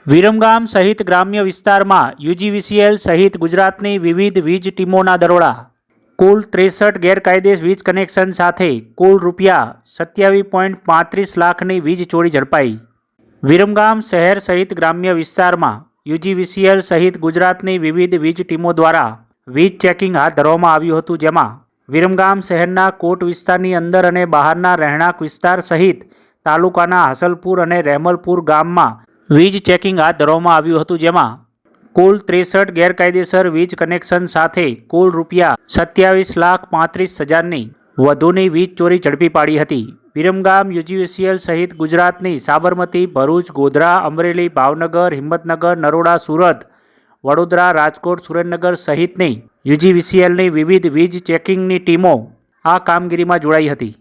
વિરમગામ સહિત ગ્રામ્ય વિસ્તારમાં યુજીવીસીએલ સહિત ગુજરાતની વિવિધ વીજ ટીમોના દરોડા. કુલ 63 ગેરકાયદે વીજ કનેક્શન સાથે કુલ ₹27.35 લાખની વીજ ચોરી ઝડપાઈ. વિરમગામ શહેર સહિત ગ્રામ્ય વિસ્તારમાં યુજીવીસીએલ સહિત ગુજરાતની વિવિધ વીજ ટીમો દ્વારા વીજ ચેકિંગ હાથ ધરવામાં આવ્યું હતું, જેમાં વિરમગામ શહેરના કોટ વિસ્તારની અંદર અને બહારના રહેણાંક વિસ્તાર સહિત તાલુકાના હાસલપુર અને રહેમલપુર ગામમાં વીજ ચેકિંગ હાથ ધરવામાં આવ્યું હતું, જેમાં કુલ 63 ગેરકાયદેસર વીજ કનેક્શન સાથે કુલ ₹27,35,000ની વધુની વીજ ચોરી ઝડપી પાડી હતી. વિરમગામ યુજીવીસીએલ સહિત ગુજરાતની સાબરમતી, ભરૂચ, ગોધરા, અમરેલી, ભાવનગર, હિંમતનગર, નરોડા, સુરત, વડોદરા, રાજકોટ, સુરેન્દ્રનગર સહિતની યુજીવીસીએલની વિવિધ વીજ ચેકિંગની ટીમો આ કામગીરીમાં જોડાઈ હતી.